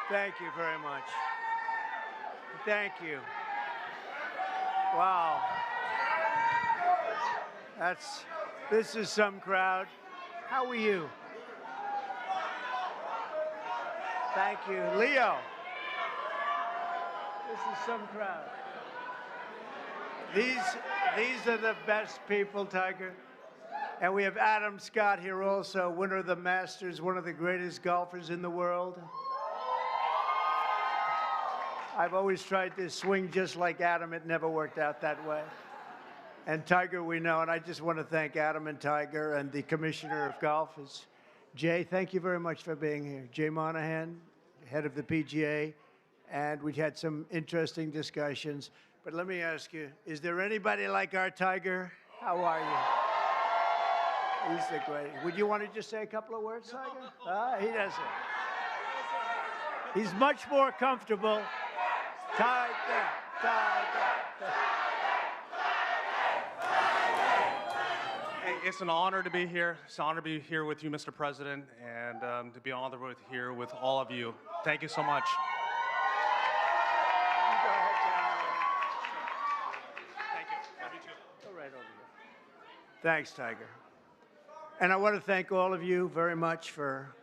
Thank you very much. Thank you. Wow. This is some crowd. How are you? Thank you. Leo. This is some crowd. These are the best people, Tiger. And we have Adam Scott here also, winner of the Masters, one of the greatest golfers in the world. I've always tried to swing just like Adam. It never worked out that way. And Tiger, we know, and I just want to thank Adam and Tiger and the Commissioner of Golf. Jay, thank you very much for being here. Jay Monahan, head of the PGA, and we had some interesting discussions. But let me ask you, is there anybody like our Tiger? How are you? He's the great. Would you want to just say a couple of words, Tiger? He doesn't. He's much more comfortable. Tiger. Hey, it's an honor to be here. It's an honor to be here with you, Mr. President, and to be honored here with all of you. Thank you so much. Thank you. Love you too. Go right over here. Thanks, Tiger. And I want to thank all of you very much for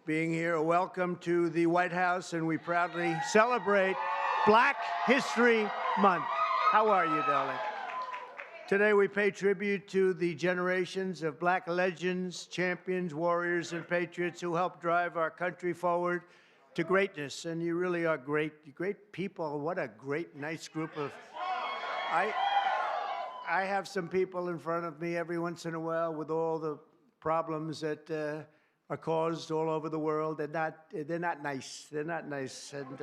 being here. Welcome to the White House, and we proudly celebrate Black History Month. How are you, darling? Today we pay tribute to the generations of black legends, champions, warriors, and patriots who helped drive our country forward to greatness. And you really are great people. What a great, nice group of... I have some people in front of me every once in a while with all the problems that are caused all over the world. They're not nice. They're not nice. And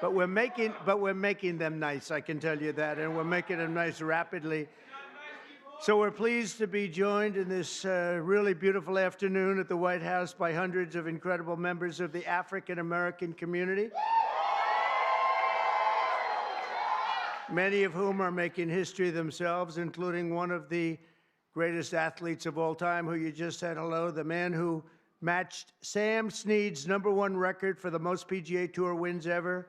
but we're making them nice, I can tell you that, and we're making them nice rapidly. So we're pleased to be joined in this really beautiful afternoon at the White House by hundreds of incredible members of the African American community, many of whom are making history themselves, including one of the greatest athletes of all time, who you just said hello, the man who matched Sam Snead's #1 record for the most PGA Tour wins ever,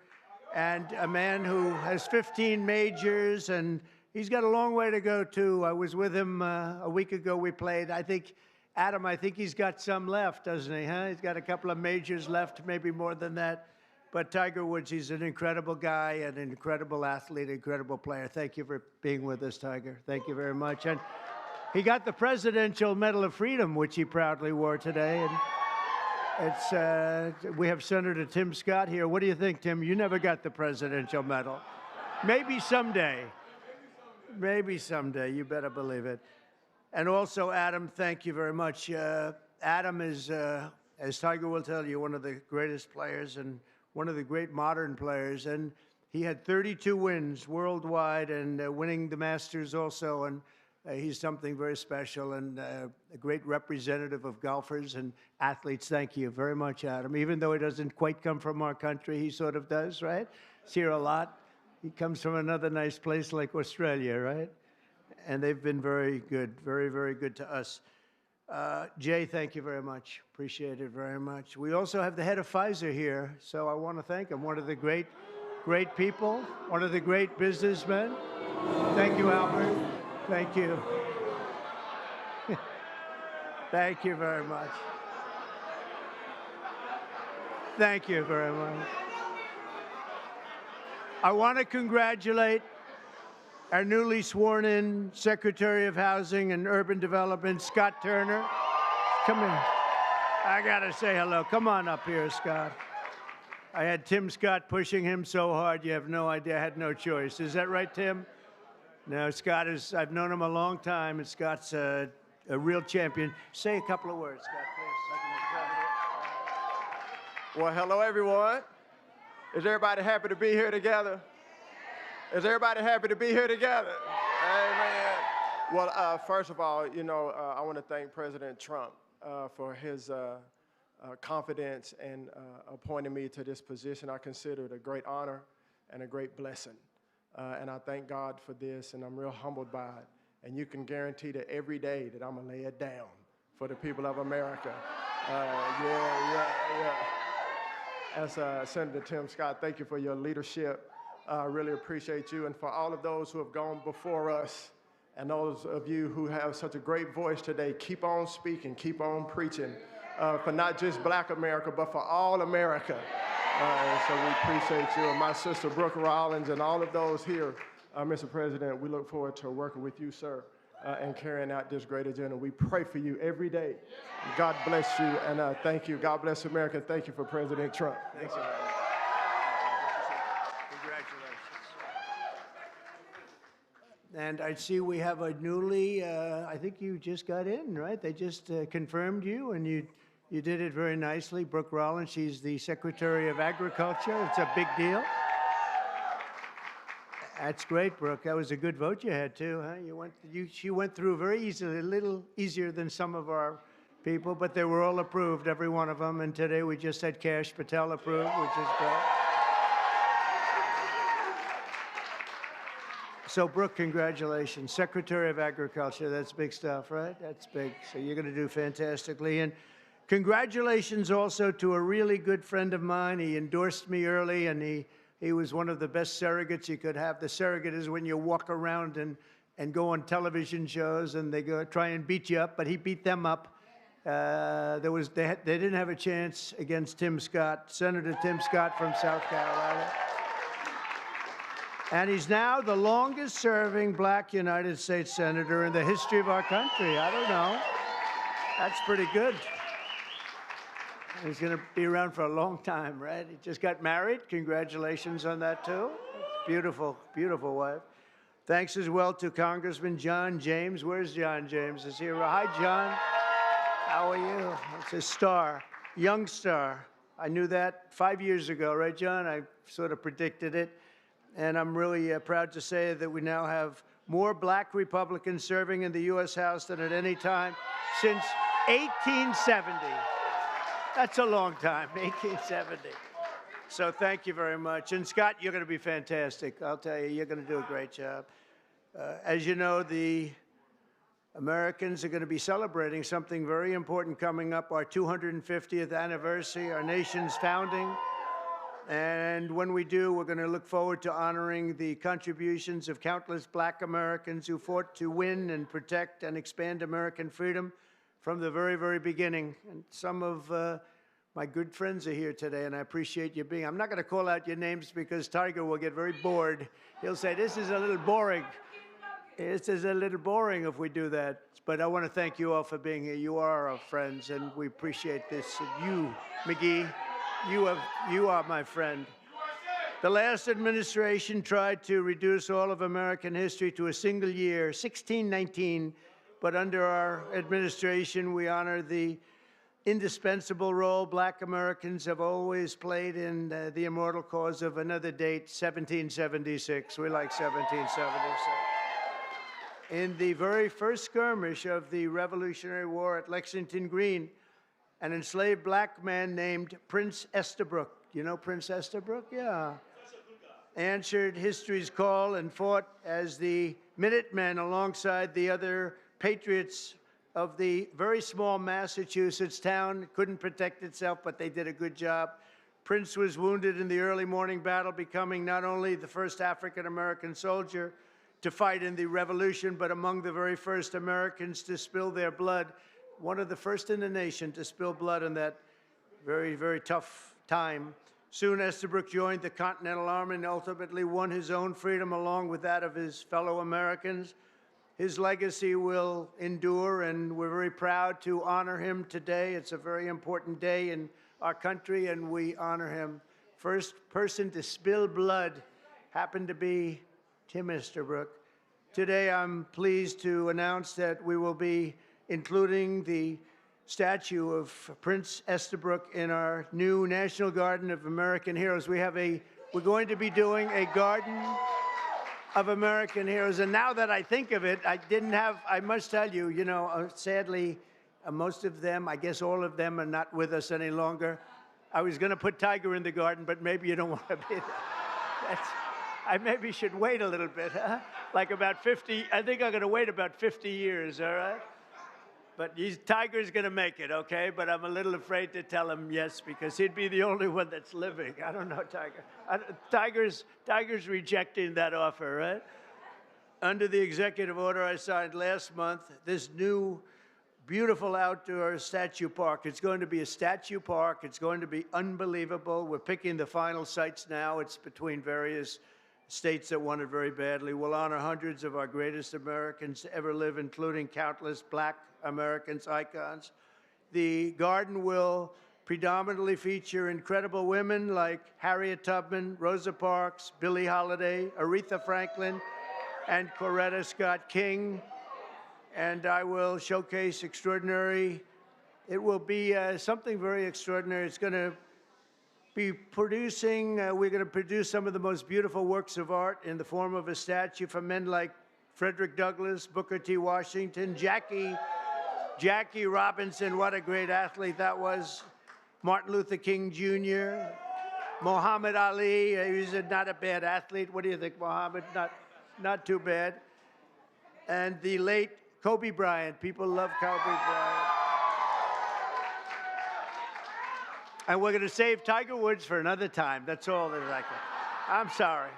and a man who has 15 majors, and he's got a long way to go, too. I was with him a week ago. We played. I think he's got some left, doesn't he, huh? He's got a couple of majors left, maybe more than that. But Tiger Woods, he's an incredible guy, an incredible athlete, incredible player. Thank you for being with us, Tiger. Thank you very much. And he got the Presidential Medal of Freedom, which he proudly wore today. And we have Senator Tim Scott here. What do you think, Tim? You never got the Presidential Medal. Maybe someday. Maybe someday. You better believe it. And also, Adam, thank you very much. Adam is, as Tiger will tell you, one of the greatest players and one of the great modern players. And he had 32 wins worldwide and winning the Masters also. And he's something very special and a great representative of golfers and athletes. Thank you very much, Adam. Even though he doesn't quite come from our country, he sort of does, right? He's here a lot. He comes from another nice place like Australia, right? And they've been very good, very, very good to us. Jay, thank you very much. Appreciate it very much. We also have the head of Pfizer here, so I want to thank him. One of the great people, one of the great businessmen. Thank you, Albert. Thank you. Thank you very much. Thank you very much. I want to congratulate our newly sworn-in Secretary of Housing and Urban Development, Scott Turner. Come in. I got to say hello. Come on up here, Scott. I had Tim Scott pushing him so hard, you have no idea. I had no choice. Is that right, Tim? No, Scott is, I've known him a long time, and Scott's a real champion. Say a couple of words, Scott, please. Well, hello, everyone. Is everybody happy to be here together? Is everybody happy to be here together? Amen. Well, first of all, I want to thank President Trump for his confidence and appointing me to this position. I consider it a great honor and a great blessing. And I thank God for this, and I'm real humbled by it. And you can guarantee that every day that I'm going to lay it down for the people of America. as Senator Tim Scott, thank you for your leadership. I really appreciate you. And for all of those who have gone before us, and those of you who have such a great voice today, keep on speaking, keep on preaching for not just Black America, but for all America. So we appreciate you. And my sister Brooke Rollins and all of those here, Mr. President, we look forward to working with you, sir, and carrying out this great agenda. We pray for you every day. God bless you, and thank you. God bless America, and thank you for President Trump. Thanks, Alveda. Congratulations. And I see we have a newly, I think you just got in, right? They just confirmed you, and you did it very nicely. Brooke Rollins, she's the Secretary of Agriculture. It's a big deal. That's great, Brooke. That was a good vote you had, too, huh? She went through very easily, a little easier than some of our people, but they were all approved, every one of them. And today we just had Kash Patel approved, which is great. So, Brooke, congratulations. Secretary of Agriculture, that's big stuff, right? That's big. So you're going to do fantastically. And congratulations also to a really good friend of mine. He endorsed me early, and he was one of the best surrogates you could have. The surrogate is when you walk around and go on television shows, and they go try and beat you up, but he beat them up. They didn't have a chance against Tim Scott, Senator Tim Scott from South Carolina. And he's now the longest-serving Black United States Senator in the history of our country. I don't know. That's pretty good. He's going to be around for a long time, right? He just got married. Congratulations on that, too. Beautiful, beautiful wife. Thanks as well to Congressman John James. Where's John James? Is he here? Hi, John. How are you? It's a star, young star. I knew that 5 years ago, right, John? I sort of predicted it. And I'm really proud to say that we now have more Black Republicans serving in the U.S. House than at any time since 1870. That's a long time, 1870. So thank you very much. And Scott, you're going to be fantastic. I'll tell you, you're going to do a great job. As you know, the Americans are going to be celebrating something very important coming up, our 250th anniversary, our nation's founding. And when we do, we're going to look forward to honoring the contributions of countless Black Americans who fought to win and protect and expand American freedom from the very, very beginning. And some of my good friends are here today, and I appreciate you being. I'm not going to call out your names because Tiger will get very bored. He'll say, this is a little boring. This is a little boring if we do that. But I want to thank you all for being here. You are our friends, and we appreciate this. And you, McGee, you are my friend. The last administration tried to reduce all of American history to a single year, 1619, but under our administration, we honor the indispensable role Black Americans have always played in the immortal cause of another date, 1776. We like 1776. In the very first skirmish of the Revolutionary War at Lexington Green, an enslaved Black man named Prince Estabrook, you know Prince Estabrook? Yeah. Answered history's call and fought as the Minutemen alongside the other patriots of the very small Massachusetts town. Couldn't protect itself, but they did a good job. Prince was wounded in the early morning battle, becoming not only the first African-American soldier to fight in the Revolution, but among the very first Americans to spill their blood. One of the first in the nation to spill blood in that very, very tough time. Soon Estabrook joined the Continental Army and ultimately won his own freedom along with that of his fellow Americans. His legacy will endure, and we're very proud to honor him today. It's a very important day in our country, and we honor him. First person to spill blood happened to be Tim Estabrook. Today, I'm pleased to announce that we will be including the statue of Prince Estabrook in our new National Garden of American Heroes. We're going to be doing a Garden of American Heroes. And now that I think of it, I must tell you, sadly, most of them, I guess all of them are not with us any longer. I was going to put Tiger in the garden, but maybe you don't want to be there. I maybe should wait a little bit, huh? Like about 50, I think I'm going to wait about 50 years, all right? But Tiger's going to make it, okay? But I'm a little afraid to tell him yes because he'd be the only one that's living. I don't know, Tiger. Tiger's rejecting that offer, right? Under the executive order I signed last month, this new beautiful outdoor statue park. It's going to be a statue park. It's going to be unbelievable. We're picking the final sites now. It's between various states that want it very badly. We'll honor hundreds of our greatest Americans to ever live, including countless Black Americans, icons. The garden will predominantly feature incredible women like Harriet Tubman, Rosa Parks, Billie Holiday, Aretha Franklin, and Coretta Scott King. And I will showcase extraordinary. It will be something very extraordinary. It's going to be producing, we're going to produce some of the most beautiful works of art in the form of a statue from men like Frederick Douglass, Booker T. Washington, Jackie Robinson, what a great athlete that was, Martin Luther King Jr., Muhammad Ali, he was not a bad athlete. What do you think, Muhammad? Not too bad. And the late Kobe Bryant. People love Kobe Bryant. And we're going to save Tiger Woods for another time. That's all that I can. I'm sorry.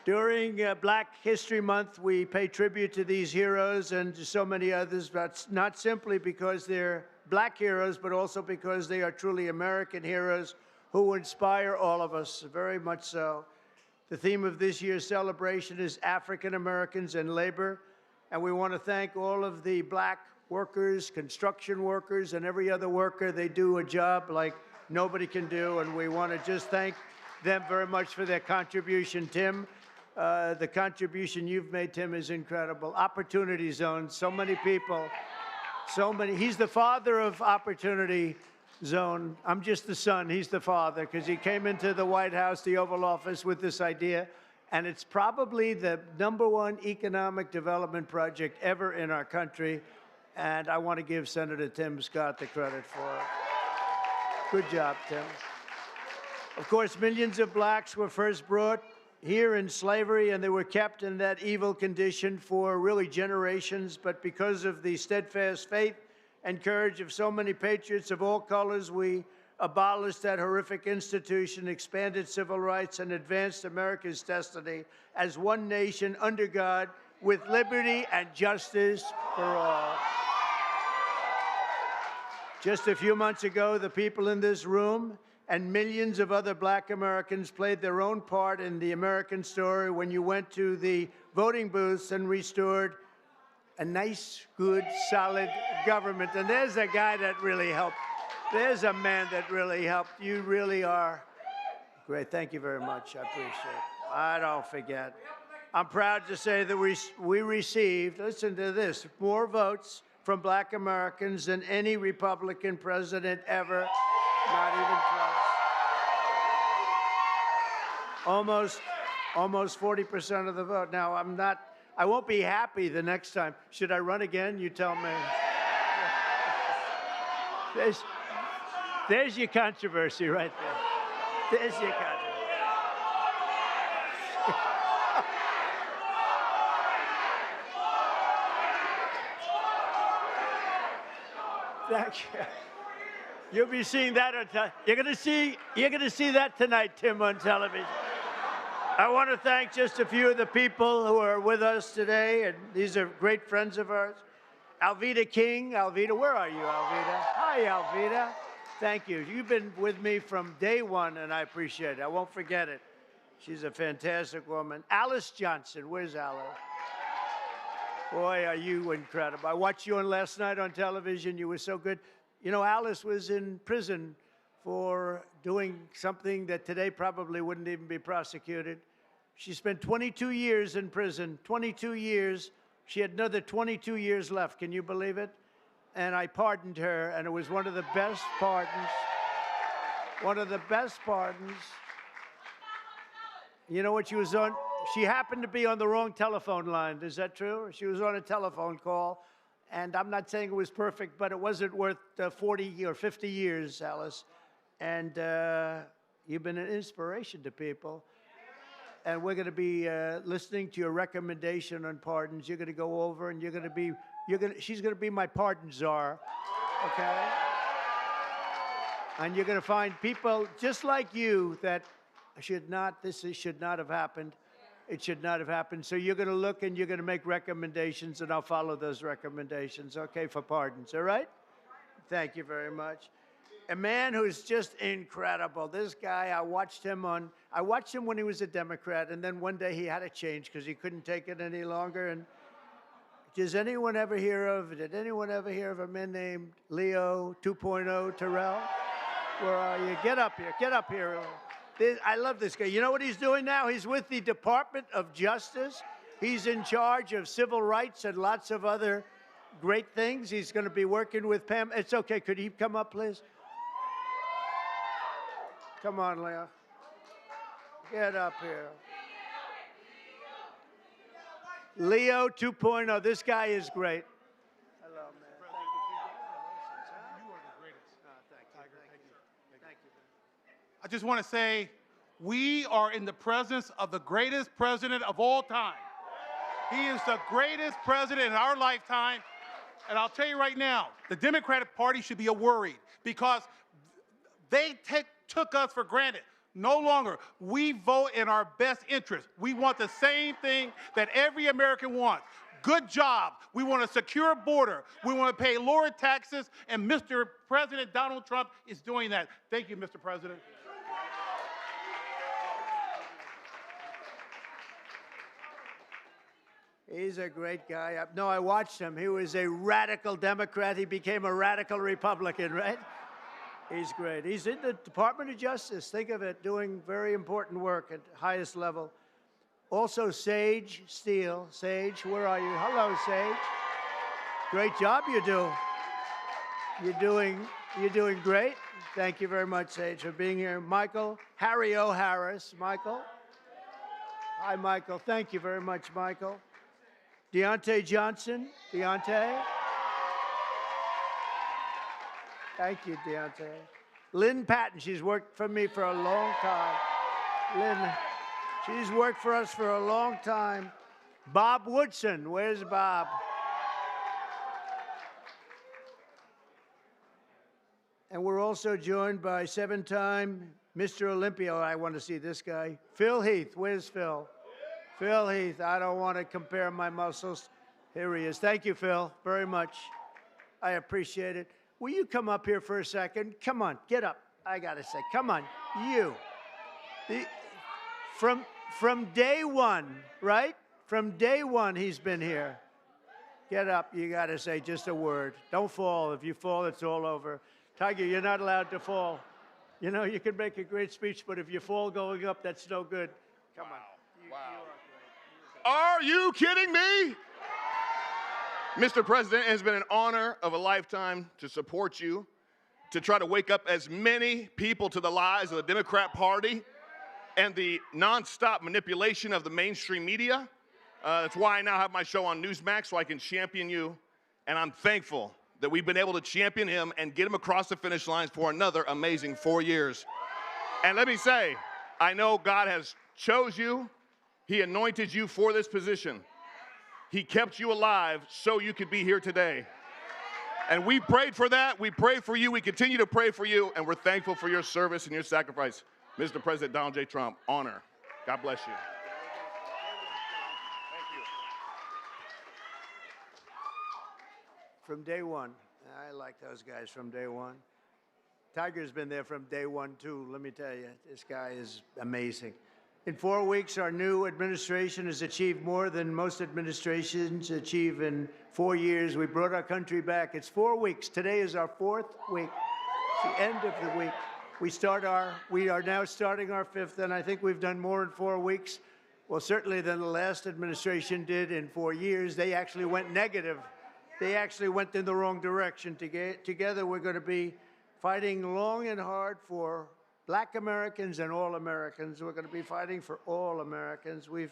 During Black History Month, we pay tribute to these heroes and to so many others, but not simply because they're Black heroes, but also because they are truly American heroes who inspire all of us, very much so. The theme of this year's celebration is African Americans and labor, and we want to thank all of the Black workers, construction workers, and every other worker. They do a job like nobody can do, and we want to just thank them very much for their contribution. Tim, the contribution you've made, Tim, is incredible. Opportunity Zone, so many people, so many. He's the father of Opportunity Zone. I'm just the son. He's the father because he came into the White House, the Oval Office, with this idea. And it's probably the #1 economic development project ever in our country. And I want to give Senator Tim Scott the credit for it. Good job, Tim. Of course, millions of Blacks were first brought here in slavery, and they were kept in that evil condition for really generations. But because of the steadfast faith and courage of so many patriots of all colors, we abolished that horrific institution, expanded civil rights, and advanced America's destiny as one nation under God with liberty and justice for all. Just a few months ago, the people in this room and millions of other Black Americans played their own part in the American story when you went to the voting booths and restored a nice, good, solid government. And there's a guy that really helped. There's a man that really helped. You really are great. Thank you very much. I appreciate it. I don't forget. I'm proud to say that we received, listen to this, more votes from Black Americans than any Republican president ever. Not even close. Almost 40% of the vote. Now, I won't be happy the next time. Should I run again? You tell me. There's your controversy right there. There's your controversy. Thank you. You'll be seeing that on you're going to see that tonight, Tim, on television. I want to thank just a few of the people who are with us today, and these are great friends of ours. Alveda King. Alveda, where are you, Alveda? Hi, Alveda. Thank you. You've been with me from day one, and I appreciate it. I won't forget it. She's a fantastic woman. Alice Johnson. Where's Alice? Boy, are you incredible. I watched you on last night on television. You were so good. You know, Alice was in prison for doing something that today probably wouldn't even be prosecuted. She spent 22 years in prison, 22 years. She had another 22 years left. Can you believe it? And I pardoned her, and it was one of the best pardons. One of the best pardons. You know what she was on? She happened to be on the wrong telephone line. Is that true? She was on a telephone call, and I'm not saying it was perfect, but it wasn't worth 40 or 50 years, Alice. And you've been an inspiration to people. And we're going to be listening to your recommendation on pardons. You're going to go over, and you're going to be She's gonna be my pardon czar, okay? And you're gonna find people just like you that should not have happened. It should not have happened. So you're gonna look and you're gonna make recommendations, and I'll follow those recommendations, okay, for pardons, all right? Thank you very much. A man who's just incredible. This guy, I watched him when he was a Democrat, and then one day he had to change because he couldn't take it any longer. And did anyone ever hear of a man named Leo 2.0 Terrell? Where are you? Get up here. I love this guy. You know what he's doing now? He's with the Department of Justice. He's in charge of civil rights and lots of other great things. He's going to be working with Pam. It's okay. Could he come up, please? Come on, Leo. Get up here. Leo 2.0. This guy is great. Hello, man. Thank you. You are the greatest. Thank you. Thank you. I just want to say we are in the presence of the greatest president of all time. He is the greatest president in our lifetime. And I'll tell you right now, the Democratic Party should be worried because they took us for granted. No longer. We vote in our best interest. We want the same thing that every American wants. Good job. We want a secure border. We want to pay lower taxes, and Mr. President Donald Trump is doing that. Thank you, Mr. President. He's a great guy. No, I watched him. He was a radical Democrat. He became a radical Republican, right? He's great. He's in the Department of Justice. Think of it, doing very important work at the highest level. Also, Sage Steele. Sage, where are you? Hello, Sage. Great job you do. You're doing great. Thank you very much, Sage, for being here. Michael, Harry O. Harris. Michael. Hi, Michael. Thank you very much, Michael. Deontay Johnson. Deontay. Thank you, Deontay. Lynn Patton, she's worked for me for a long time. Lynn, she's worked for us for a long time. Bob Woodson, where's Bob? And we're also joined by seven-time Mr. Olympia. I want to see this guy. Phil Heath, where's Phil? Phil Heath, I don't want to compare my muscles. Here he is. Thank you, Phil, very much. I appreciate it. Will you come up here for a second? Come on, get up. I got to say, come on, you. From day one, right? From day one, he's been here. Get up, you got to say just a word. Don't fall. If you fall, it's all over. Tiger, you're not allowed to fall. You know, you can make a great speech, but if you fall going up, that's no good. Come on. Wow. Are you kidding me? Mr. President, it has been an honor of a lifetime to support you, to try to wake up as many people to the lies of the Democrat Party and the nonstop manipulation of the mainstream media. That's why I now have my show on Newsmax, so I can champion you. And I'm thankful that we've been able to champion him and get him across the finish lines for another amazing 4 years. And let me say, I know God has chose you. He anointed you for this position. He kept you alive so you could be here today. And we prayed for that. We prayed for you. We continue to pray for you. And we're thankful for your service and your sacrifice. Mr. President Donald J. Trump, honor. God bless you. From day one. I like those guys from day one. Tiger's been there from day one, too. Let me tell you, this guy is amazing. In 4 weeks, our new administration has achieved more than most administrations achieve in 4 years. We brought our country back. It's 4 weeks. Today is our 4th week. It's the end of the week. We are now starting our 5th, and I think we've done more in 4 weeks, well, certainly than the last administration did in 4 years. They actually went negative. They actually went in the wrong direction. Together, we're going to be fighting long and hard for Black Americans and all Americans. We're going to be fighting for all Americans. We've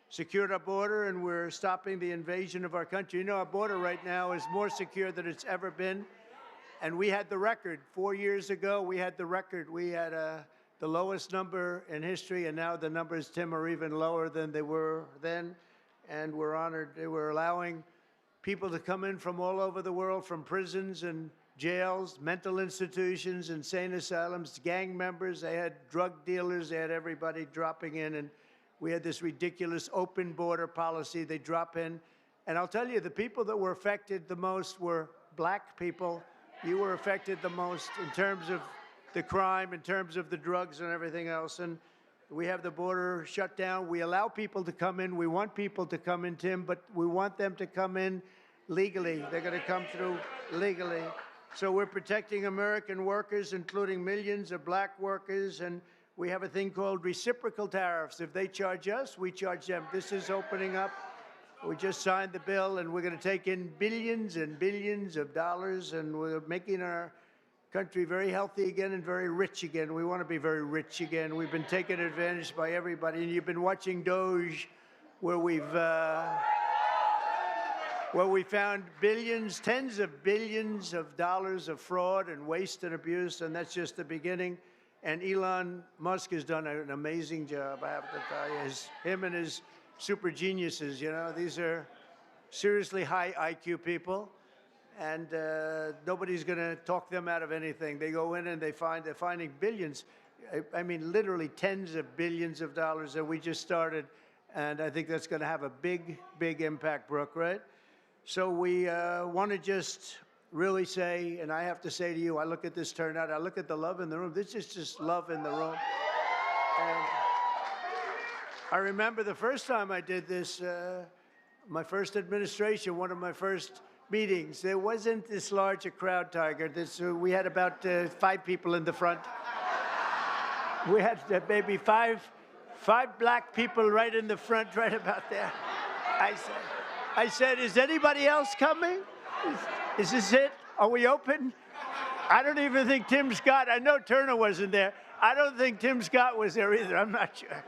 secured our border, and we're stopping the invasion of our country. You know, our border right now is more secure than it's ever been. And we had the record. 4 years ago, we had the record. We had the lowest number in history, and now the numbers, Tim, are even lower than they were then. And we're honored. We're allowing people to come in from all over the world, from prisons and jails, mental institutions, insane asylums, gang members. They had drug dealers. They had everybody dropping in. And we had this ridiculous open border policy. They drop in. And I'll tell you, the people that were affected the most were black people. You were affected the most in terms of the crime, in terms of the drugs and everything else. And we have the border shut down. We allow people to come in. We want people to come in, Tim, but we want them to come in legally. They're going to come through legally. So we're protecting American workers, including millions of black workers, and we have a thing called reciprocal tariffs. If they charge us, we charge them. This is opening up. We just signed the bill, and we're going to take in billions and billions of dollars, and we're making our country very healthy again and very rich again. We want to be very rich again. We've been taken advantage by everybody, and you've been watching Doge, where we found billions, tens of billions of dollars of fraud and waste and abuse, and that's just the beginning. And Elon Musk has done an amazing job, I have to tell you. Him and his super geniuses, you know, these are seriously high IQ people, and nobody's going to talk them out of anything. They go in and they're finding billions. I mean, literally tens of billions of dollars that we just started, and I think that's going to have a big, big impact, Brooke, right? So we want to just really say, and I have to say to you, I look at this turnout, I look at the love in the room. This is just love in the room. And I remember the first time I did this, my first administration, one of my first meetings, there wasn't this large a crowd, Tiger. We had about 5 people in the front. We had maybe five black people right in the front, right about there. I said, is anybody else coming? Is this it? Are we open? I don't even think Tim Scott, I know Turner wasn't there. I don't think Tim Scott was there either. I'm not sure.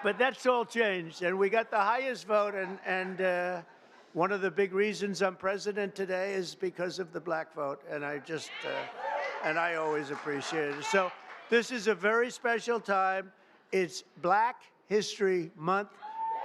But that's all changed, and we got the highest vote, and one of the big reasons I'm president today is because of the black vote, and I always appreciate it. So this is a very special time. It's Black History Month.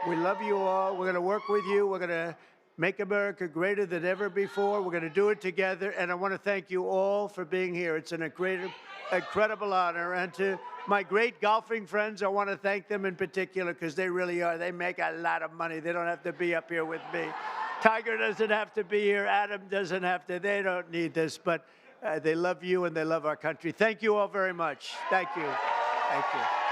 We love you all. We're going to work with you. We're going to make America greater than ever before. We're going to do it together, and I want to thank you all for being here. It's an incredible honor, and to my great golfing friends, I want to thank them in particular because they really are. They make a lot of money. They don't have to be up here with me. Tiger doesn't have to be here. Adam doesn't have to. They don't need this, but they love you and they love our country. Thank you all very much. Thank you. Thank you.